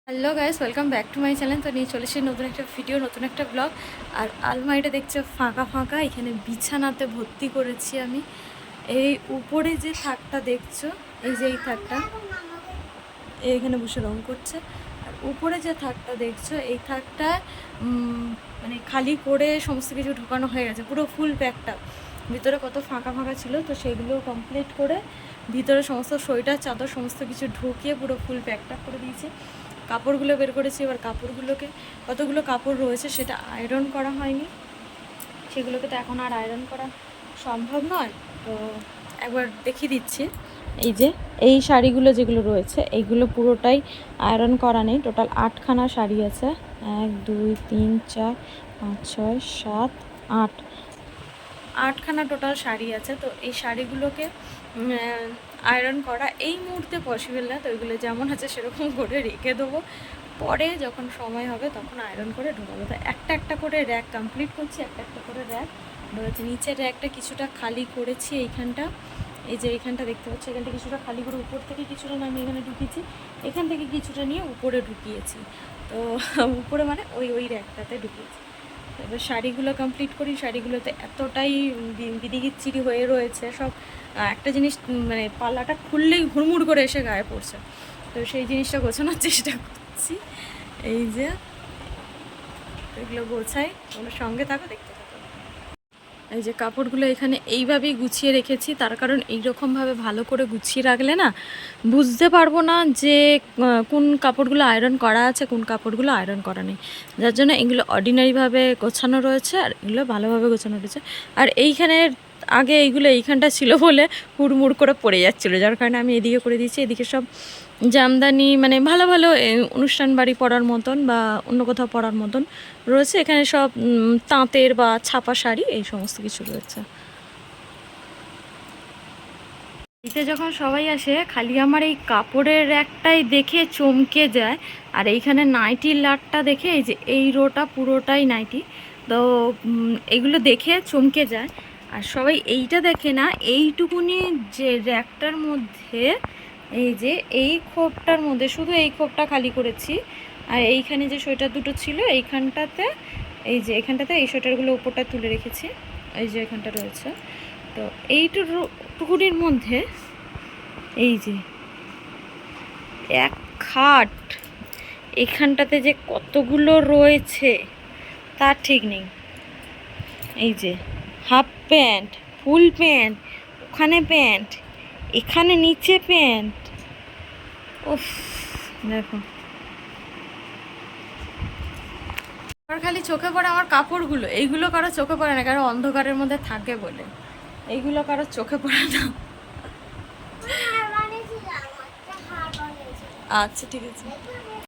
Hello guys, welcome back to my channel. তো নিয়ে চলে এসেছি নতুন একটা ভিডিও, নতুন একটা ব্লগ। আর আলমারিটা দেখছো ফাঁকা ফাঁকা, এখানে বিছানাতে ভর্তি করেছি আমি। এই উপরে যে থাকটা দেখছো, এই যে এই থাকটা, এইখানে বসে রং করছে। আর উপরে যে থাকটা দেখছো, এই থাকটা মানে খালি করে সমস্ত কিছু ঢোকানো হয়ে গেছে, পুরো ফুল প্যাকটা। ভিতরে কত ফাঁকা ফাঁকা ছিল, তো সেগুলো কমপ্লিট করে ভিতরে সমস্ত সোয়েটার চাদর সমস্ত কিছু ঢুকিয়ে পুরো ফুল প্যাকটা করে দিয়েছি। কাপড়গুলো বের করেছি, এবার কাপড়গুলোকে, কতগুলো কাপড় রয়েছে সেটা আয়রন করা হয়নি, সেগুলোকে তো এখন আর আয়রন করা সম্ভব নয়। তো একবার দেখিয়ে দিচ্ছি। এই যে এই শাড়িগুলো যেগুলো রয়েছে, এইগুলো পুরোটাই আয়রন করা নেই। টোটাল 8খানা শাড়ি আছে, 1 2 3 4 5 6 7 8, 8খানা টোটাল শাড়ি আছে। তো এই শাড়িগুলোকে আয়রন করা এই মুহূর্তে পসিবল না, তো ওইগুলো যেমন আছে সেরকম করে রেখে দেবো। পরে যখন সময় হবে তখন আয়রন করে ঢোকাবো। তো একটা একটা করে র্যাক কমপ্লিট করছি, একটা একটা করে র্যাক রয়েছে। নিচের র্যাকটা কিছুটা খালি করেছি, এইখানটা, এই যে এইখানটা দেখতে পাচ্ছি, এখানটা কিছুটা খালি করে উপর থেকে কিছুটা আমি এখানে ঢুকিয়েছি, এখান থেকে কিছুটা নিয়ে উপরে ঢুকিয়েছি। তো উপরে মানে ওই র্যাকটাতে ঢুকিয়েছি। এবার শাড়িগুলো কমপ্লিট করি। শাড়িগুলোতে এতটাই বিদিকিচ্ছিরি হয়ে রয়েছে সব, একটা জিনিস মানে পাল্লাটা খুললেই হুড়মুড় করে এসে গায়ে পড়ছে। তো সেই জিনিসটা গোছানোর চেষ্টা করছি। এই যে এগুলো গোছাই, তোমরা সঙ্গে থাকো, দেখতে থাকো। এই যে কাপড়গুলো এখানে এইভাবেই গুছিয়ে রেখেছি, তার কারণ এইরকমভাবে ভালো করে গুছিয়ে রাখলে না বুঝতে পারবো না যে কোন কাপড়গুলো আয়রন করা আছে, কোন কাপড়গুলো আয়রন করা নেই। যার জন্য এগুলো অর্ডিনারিভাবে গোছানো রয়েছে, আর এগুলো ভালোভাবে গোছানো রয়েছে। আর এইখানে আগে এইগুলো এইখানটা ছিল বলে হুড়মুড় করে পড়ে যাচ্ছিলো, যার কারণে আমি এদিকে করে দিয়েছি। এদিকে সব জামদানি, মানে ভালো ভালো অনুষ্ঠান বাড়ি পরার মতন বা অন্য কোথাও পরার মতন রয়েছে। এখানে সব তাঁতের বা ছাপা শাড়ি এই সমস্ত কিছু রয়েছে। এতে যখন সবাই আসে খালি আমার এই কাপড়ের একটাই দেখে চমকে যায়। আর এইখানে নাইটির লাটটা দেখে, এই যে এই রোটা পুরোটাই নাইটি, তো এগুলো দেখে চমকে যায়। আর সবাই এইটা দেখে না, এইটুকুনি যে র্যাকটার মধ্যে, এই যে এই খোপটার মধ্যে শুধু এই খোপটা খালি করেছি। আর এইখানে যে সোয়েটার দুটো ছিল এইখানটাতে, এই যে এখানটাতে এই সোয়েটারগুলো উপরটা তুলে রেখেছি, এই যে এখানটা রয়েছে। তো এইটুকুনির মধ্যে এই যে এক খাট, এখানটাতে যে কতগুলো রয়েছে তার ঠিক নেই। এই যে হাফ প্যান্ট, ফুল প্যান্ট, ওখানে প্যান্ট, এখানে নিচে প্যান্ট। উফ, দেখো আমার খালি চোখে পড়ে আমার কাপড়গুলো, এইগুলো কারো চোখে পড়ে না, কারো অন্ধকারের মধ্যে থাকে বলে। এইগুলো কারো চোখে পড়ে না। আচ্ছা ঠিক আছে।